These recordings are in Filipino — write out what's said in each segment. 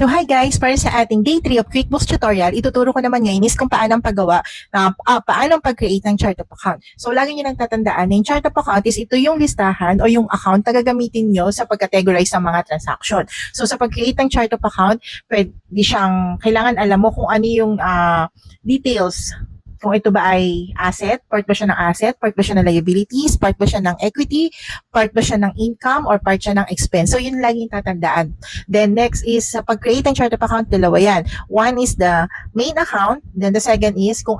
So hi guys, para sa ating day 3 of QuickBooks tutorial, ituturo ko naman ngayon is kung paano paggawa na paano pag-create ng chart of account. So lagi niyo nang tatandaan na yung chart of account is ito yung listahan o yung account na gagamitin nyo sa pag-categorize ng mga transaction. So sa pag-create ng chart of account, pwede siyang, kailangan alam mo kung ano yung details. Kung ito ba ay asset, part ba siya ng asset, part ba siya ng liabilities, part ba siya ng equity, part ba siya ng income, or part siya ng expense. So yun laging tatandaan. Then next is sa pag-create ng chart of account, dalawa yan. One is the main account, then the second is kung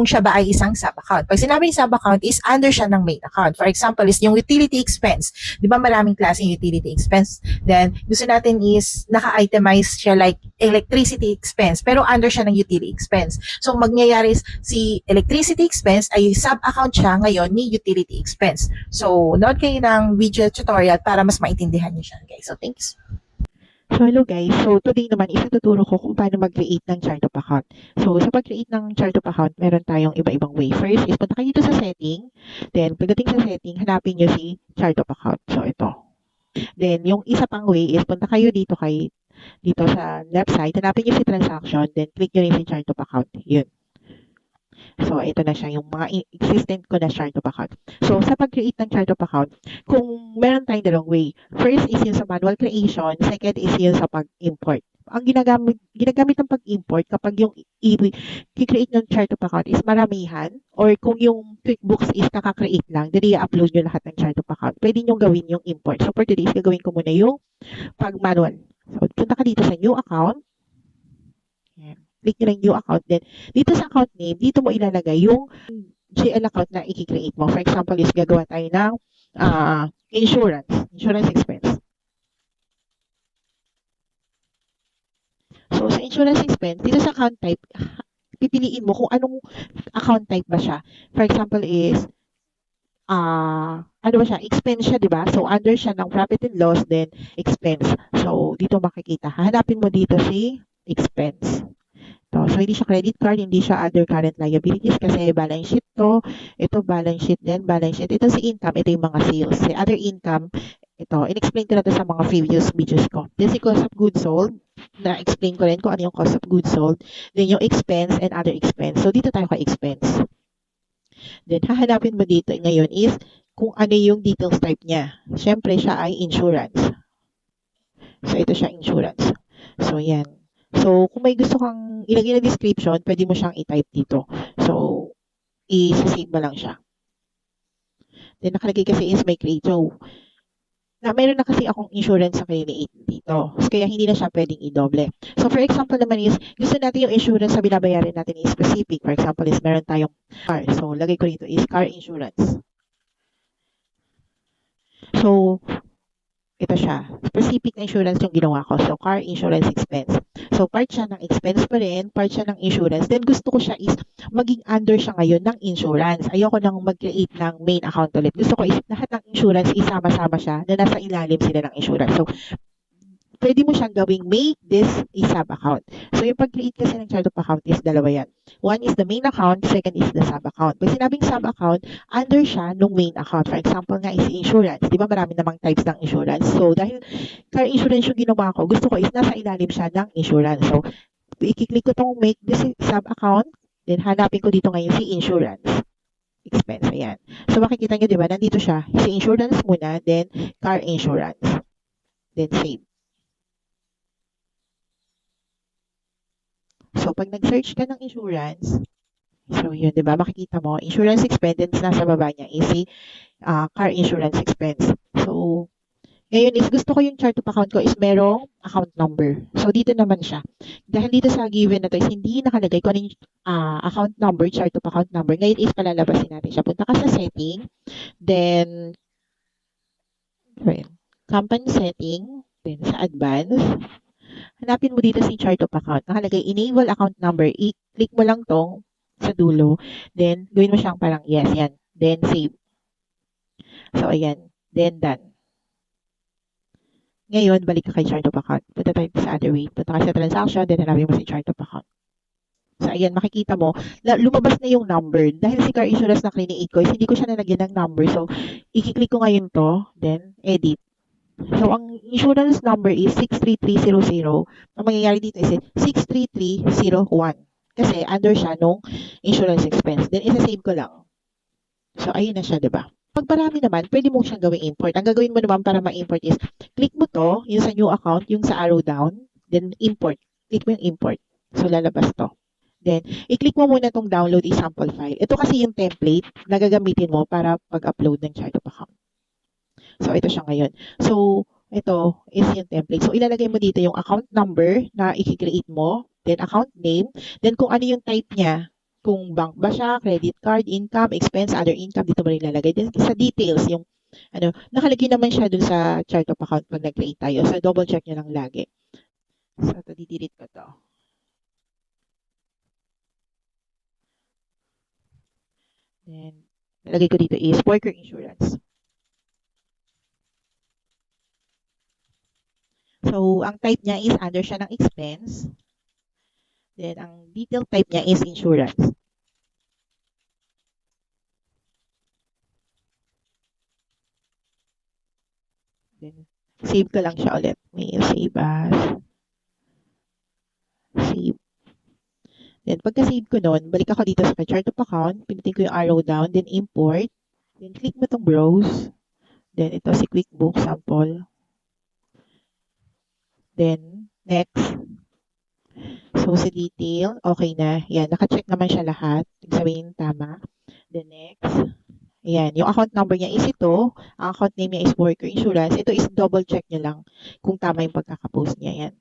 siya ba ay isang sub-account. Pag sinabi yung sub-account is under siya ng main account. For example is yung utility expense. Di ba maraming klaseng utility expense? Then gusto natin is naka-itemize siya like electricity expense, pero under siya ng utility expense. So magyayari is si electricity expense ay sub-account siya ngayon ni utility expense. So, nood kayo ng video tutorial para mas maintindihan niyo siya, guys. So, thanks. So, hello guys. So, today naman, ituturo ko kung paano mag-create ng chart of account. So, sa pag-create ng chart of account, meron tayong iba-ibang way. First is, punta kayo dito sa setting. Then, pagdating sa setting, hanapin nyo si chart of account. So, ito. Then, yung isa pang way is, punta kayo dito sa left side, hanapin nyo si transaction, then click nyo rin si chart of account. Yun. So, ito na siya, yung mga existent ko na chart of account. So, sa pag-create ng chart of account, kung meron tayong dalawang way. First is yung sa manual creation, second is yung sa pag-import. Ang ginagamit ng pag-import kapag yung i-create ng chart of account is maramihan, or kung yung QuickBooks is kaka-create lang, then i-upload nyo lahat ng chart of account. Pwede nyo gawin yung import. So, for today, gagawin ko muna yung pag-manual. So, punta ka dito sa new account. Yan. Click nyo lang new account. Then, dito sa account name, dito mo ilalagay yung GL account na i-create mo. For example, is gagawa tayo ng insurance expense. So, sa insurance expense, dito sa account type, pipiliin mo kung anong account type ba siya. For example is, ano ba siya? Expense siya, di ba? So, under siya ng profit and loss, then expense. So, dito makikita. Hanapin mo dito si expense. So, hindi siya credit card, hindi siya other current liabilities kasi balance sheet to. Ito balance sheet din, balance sheet. Ito si income, ito yung mga sales. Si other income, ito, in-explain ko na to sa mga previous videos ko. Then si cost of goods sold, na-explain ko rin kung ano yung cost of goods sold. Then yung expense and other expense. So, dito tayo kay expense. Then, hahanapin mo dito ngayon is kung ano yung details type niya. Siyempre, siya ay insurance. So, ito siya insurance. So, yan. So, kung may gusto kang ilagay na description, pwede mo siyang i-type dito. So, i-save mo lang siya. Then, nakalagay kasi is may create. So, meron na kasi akong insurance sa create dito. So, kaya hindi na siya pwedeng i-doble. So, for example naman is, gusto natin yung insurance na binabayaran natin is specific. For example is, meron tayong car. So, lagay ko dito is car insurance. So, ito siya. Specific na insurance yung ginawa ko. So, car insurance expense. So, part siya ng expense pa rin, part siya ng insurance. Then, gusto ko siya is maging under siya ngayon ng insurance. Ayoko nang mag-create ng main account ulit. Gusto ko is lahat ng insurance isama-sama siya na nasa ilalim sila ng insurance. So, pwede mo siyang gawing make this a sub-account. So, yung pag-create kasi ng chart of account is dalawa yan. One is the main account, second is the sub-account. Pag sinabing sub-account, under siya nung main account. For example nga is insurance. Di ba marami namang types ng insurance? So, dahil car insurance yung ginawa ko, gusto ko is nasa ilalim siya ng insurance. So, i-click ko itong make this sub-account, then hanapin ko dito ngayon si insurance expense. Ayan. So, makikita nyo, di ba, nandito siya. Si insurance muna, then car insurance. Then save. So, pag nag-search ka ng insurance, so yun, di ba, makikita mo, insurance expense, nasa baba niya is si car insurance expense. So, ngayon is gusto ko yung chart of account ko is merong account number. So, dito naman siya. Dahil dito sa given na to is hindi nakalagay ko ano yung account number, chart of account number. Ngayon is palalabasin natin siya. Punta ka sa setting, then, company setting, then sa advance, hanapin mo dito si chart of account. Nakalagay enable account number. I-click mo lang tong sa dulo. Then, gawin mo siyang parang yes, yan. Then, save. So, ayan. Then, done. Ngayon, balik ka kay chart of account. Punta tayo sa other way. Punta ka sa transaction, then hanapin mo si chart of account. So, ayan, makikita mo, lumabas na yung number. Dahil si car insurance na create ko, hindi ko siya nalagyan ng number. So, i-click ko ngayon to, then, edit. So, ang insurance number is 63300. Ang mangyayari dito is 63301. Kasi under siya nung insurance expense. Then, isa-save ko lang. So, ayun na siya, di ba? Pag marami naman, pwede mo siyang gawing import. Ang gagawin mo naman para ma-import is, click mo to, yung sa new account, yung sa arrow down, then import. Click mo yung import. So, lalabas to. Then, i-click mo muna tong download a sample file. Ito kasi yung template na gagamitin mo para pag-upload ng chart of account. So, ito siya ngayon. So, ito is yung template. So, ilalagay mo dito yung account number na i-create mo, then account name, then kung ano yung type niya, kung bank ba siya, credit card, income, expense, other income, dito mo rin ilalagay. Then, sa details, yung nakalagay naman siya dun sa chart of account pag nag-create tayo. So, double check nyo lang lagi. So, ito, di-delete ko to. Then, nalagay ko dito is worker insurance. So, ang type niya is under siya ng expense. Then, ang detail type niya is insurance. Then, save ko lang siya ulit. May save as. Save. Then, pagka-save ko nun, balik ako dito sa chart of account. Pinutin ko yung arrow down. Then, import. Then, click mo itong browse. Then, ito si QuickBooks sample. Then, next. So, sa detail, okay na. Yan, naka-check naman siya lahat. Ibig sabihin, tama. Then, next. Ayan, yung account number niya is ito. Ang account name niya is worker insurance. Ito is double check nyo lang kung tama yung pagkakapost niya. Yan.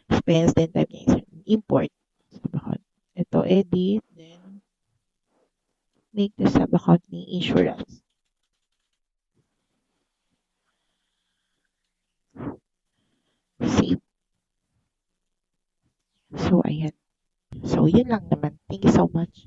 Expense, then type niya is import. Sub-account. Ito, edit. Then, make the sub-account ni insurance. Save. So, ayan. So, yun lang naman. Thank you so much.